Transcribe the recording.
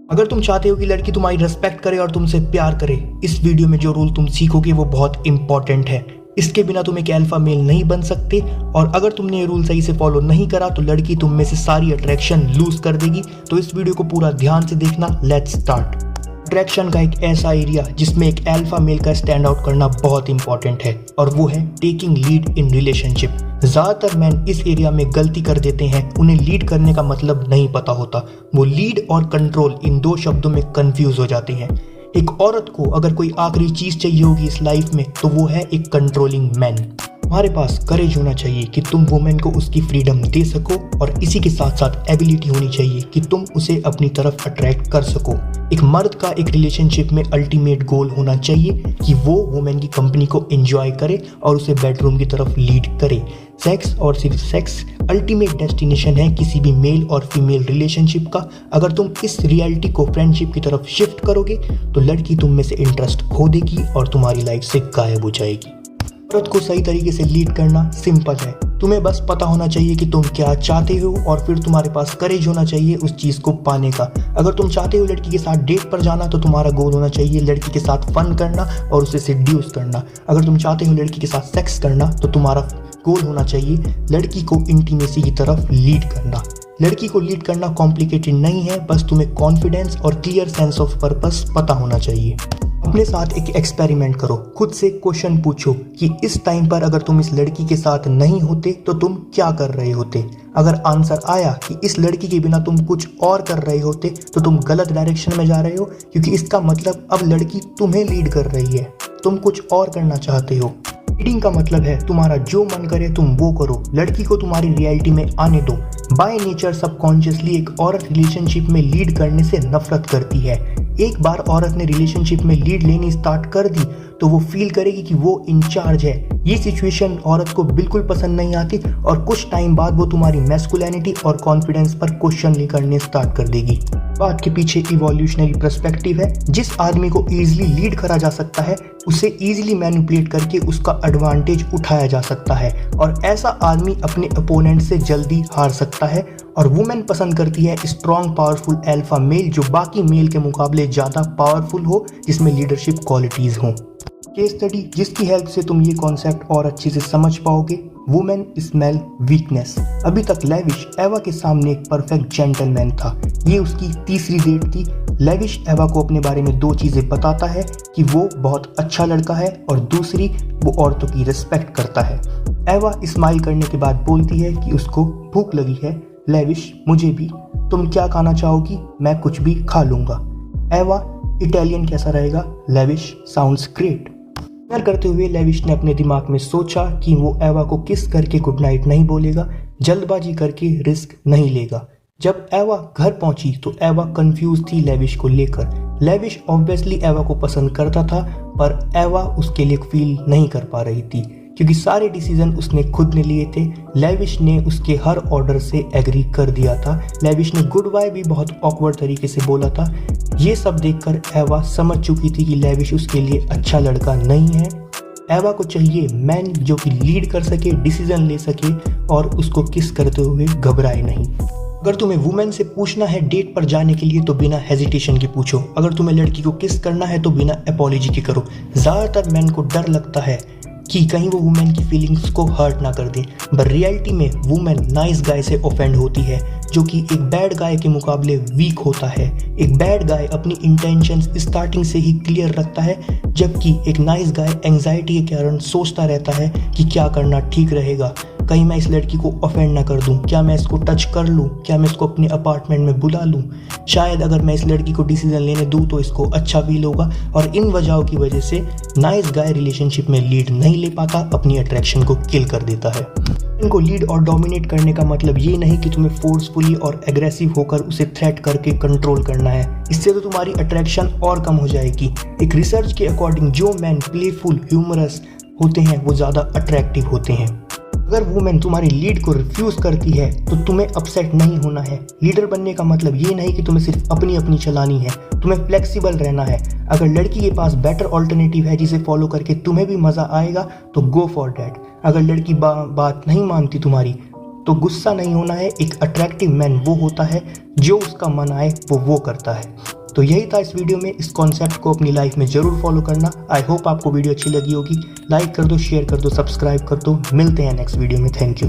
अगर तुम चाहते हो कि लड़की तुम्हारी रिस्पेक्ट करे और तुमसे प्यार करे, इस वीडियो में जो रूल तुम सीखोगे वो बहुत इंपॉर्टेंट है। इसके बिना तुम एक अल्फा मेल नहीं बन सकते, और अगर तुमने ये रूल सही से फॉलो नहीं करा तो लड़की तुम में से सारी अट्रैक्शन लूज कर देगी। तो इस वीडियो को पूरा ध्यान से देखना। Let's start. अट्रैक्शन का एक ऐसा एरिया जिसमें एक अल्फा मेल का स्टैंड आउट करना बहुत इंपॉर्टेंट है, और वो है टेकिंग लीड इन रिलेशनशिप। ज्यादातर मैन इस एरिया में गलती कर देते हैं। उन्हें लीड करने का मतलब नहीं पता होता। वो लीड और कंट्रोल इन दो शब्दों में कंफ्यूज हो जाते हैं। एक औरत को अगर कोई आखिरी चीज चाहिए होगी इस लाइफ में तो वो है एक कंट्रोलिंग मैन। तुम्हारे पास करेज होना चाहिए कि तुम वुमेन को उसकी फ्रीडम दे सको, और इसी के साथ साथ एबिलिटी होनी चाहिए कि तुम उसे अपनी तरफ अट्रैक्ट कर सको। एक मर्द का एक रिलेशनशिप में अल्टीमेट गोल होना चाहिए कि वो वुमेन की कंपनी को एंजॉय करे और उसे बेडरूम की तरफ लीड करे। सेक्स और सिर्फ सेक्स अल्टीमेट डेस्टिनेशन है किसी भी मेल और फीमेल रिलेशनशिप का। अगर तुम इस रियलिटी को फ्रेंडशिप की तरफ शिफ्ट करोगे तो लड़की तुम में से इंटरेस्ट खो देगी और तुम्हारी लाइफ से गायब हो जाएगी। औरत को सही तरीके से लीड करना सिंपल है। तुम्हें बस पता होना चाहिए कि तुम क्या चाहते हो, और फिर तुम्हारे पास करेज होना चाहिए उस चीज़ को पाने का। अगर तुम चाहते हो लड़की के साथ डेट पर जाना तो तुम्हारा गोल होना चाहिए लड़की के साथ फन करना और उसे सेड्यूस करना। अगर तुम चाहते हो लड़की के साथ सेक्स करना तो तुम्हारा गोल होना चाहिए लड़की को इंटीमेसी की तरफ लीड करना। लड़की को लीड करना कॉम्प्लिकेटेड नहीं है, बस तुम्हें कॉन्फिडेंस और क्लियर सेंस ऑफ पर्पस पता होना चाहिए। अपने साथ एक एक्सपेरिमेंट करो। खुद से क्वेश्चन पूछो कि इस टाइम पर अगर तुम इस लड़की के साथ नहीं होते तो तुम क्या कर रहे होते। अगर आंसर आया कि इस लड़की के बिना तुम कुछ और कर रहे होते तो तुम गलत डायरेक्शन में जा रहे हो, क्योंकि इसका मतलब अब लड़की तुम्हें लीड कर रही है, तुम कुछ और करना चाहते हो। लीडिंग का मतलब है तुम्हारा जो मन करे तुम वो करो। लड़की को तुम्हारी रियलिटी में आने दो। बाय नेचर सबकॉन्शियसली एक औरत रिलेशनशिप में लीड करने से नफरत करती है। एक बार औरत ने रिलेशनशिप में लीड लेनी स्टार्ट कर दी तो वो फील करेगी कि वो इंचार्ज है। ये सिचुएशन औरत को बिल्कुल पसंद नहीं आती, और कुछ टाइम बाद वो तुम्हारी मैस्कुलिनिटी और कॉन्फिडेंस पर क्वेश्चन करने स्टार्ट कर देगी। बात के पीछे इवोल्यूशनरी पर्सपेक्टिव है। जिस आदमी को इजीली लीड करा जा सकता है उसे इजीली मैनिपुलेट करके उसका एडवांटेज उठाया जा सकता है, और ऐसा आदमी अपने अपोनेंट से जल्दी हार सकता है। और वुमेन पसंद करती है स्ट्रॉन्ग पावरफुल अल्फा मेल जो बाकी मेल के मुकाबले ज़्यादा पावरफुल हो, जिसमें लीडरशिप क्वालिटीज़ हों। केस स्टडी जिसकी हेल्प से तुम ये कॉन्सेप्ट और अच्छे से समझ पाओगे। Women smell weakness. अभी तक लेविश एवा के सामने एक परफेक्ट जेंटलमैन था। ये उसकी तीसरी डेट थी। लेविश एवा को अपने बारे में दो चीज़ें बताता है कि वो बहुत अच्छा लड़का है, और दूसरी वो औरतों की रिस्पेक्ट करता है। एवा स्माइल करने के बाद बोलती है कि उसको भूख लगी है। लेविश मुझे भी। तुम क्या खाना चाहोगी? मैं कुछ भी खा लूँगा। एवा इटालियन कैसा रहेगा? Lavish sounds great. डिनर करते हुए लेविश ने अपने दिमाग में सोचा कि वो एवा को किस करके गुड नाइट नहीं बोलेगा, जल्दबाजी करके रिस्क नहीं लेगा। जब एवा घर पहुंची तो एवा कंफ्यूज थी लेविश को लेकर। लेविश ऑब्वियसली एवा को पसंद करता था, पर एवा उसके लिए फील नहीं कर पा रही थी, क्योंकि सारे डिसीजन उसने खुद ने लिए थे। लेविश ने उसके हर ऑर्डर से एग्री कर दिया था। लेविश ने गुड बाय भी बहुत ऑकवर्ड तरीके से बोला था। ये सब देखकर एवा समझ चुकी थी कि लेविश उसके लिए अच्छा लड़का नहीं है। एवा को चाहिए मैन जो कि लीड कर सके, डिसीजन ले सके, और उसको किस करते हुए घबराए नहीं। अगर तुम्हें वुमेन से पूछना है डेट पर जाने के लिए तो बिना हेजिटेशन के पूछो। अगर तुम्हें लड़की को किस करना है तो बिना अपॉलॉजी के करो। ज़्यादातर मैन को डर लगता है कि कहीं वो वुमेन की फीलिंग्स को हर्ट ना कर दे, पर रियलिटी में वुमेन नाइस गाय से ऑफेंड होती है, जो कि एक बैड गाय के मुकाबले वीक होता है। एक बैड गाय अपनी इंटेंशंस स्टार्टिंग से ही क्लियर रखता है, जबकि एक नाइस गाय एंजाइटी के कारण सोचता रहता है कि क्या करना ठीक रहेगा। कहीं मैं इस लड़की को ऑफेंड ना कर दूं, क्या मैं इसको टच कर लूं, क्या मैं इसको अपने अपार्टमेंट में बुला लूं, शायद अगर मैं इस लड़की को डिसीजन लेने दूं तो इसको अच्छा फील होगा। और इन वजहों की वजह से नाइस गाय रिलेशनशिप में लीड नहीं ले पाता, अपनी अट्रैक्शन को किल कर देता है। इनको लीड और डोमिनेट करने का मतलब ये नहीं कि तुम्हें फोर्सफुली और एग्रेसिव होकर उसे थ्रेट करके कंट्रोल करना है। इससे तो तुम्हारी अट्रैक्शन और कम हो जाएगी। एक रिसर्च के अकॉर्डिंग जो मैन प्लेफुल ह्यूमरस होते हैं वो ज़्यादा अट्रैक्टिव होते हैं। अगर वुमेन तुम्हारी लीड को रिफ्यूज करती है तो तुम्हें अपसेट नहीं होना है। लीडर बनने का मतलब ये नहीं कि तुम्हें सिर्फ अपनी अपनी चलानी है, तुम्हें फ्लेक्सिबल रहना है। अगर लड़की के पास बेटर ऑल्टरनेटिव है जिसे फॉलो करके तुम्हें भी मजा आएगा तो गो फॉर डैट। अगर लड़की बात नहीं मानती तुम्हारी तो गुस्सा नहीं होना है। एक अट्रैक्टिव मैन वो होता है जो उसका मन आए वो करता है। तो यही था इस वीडियो में। इस कॉन्सेप्ट को अपनी लाइफ में जरूर फॉलो करना। आई होप आपको वीडियो अच्छी लगी होगी। लाइक कर दो, शेयर कर दो, सब्सक्राइब कर दो। मिलते हैं नेक्स्ट वीडियो में। Thank you.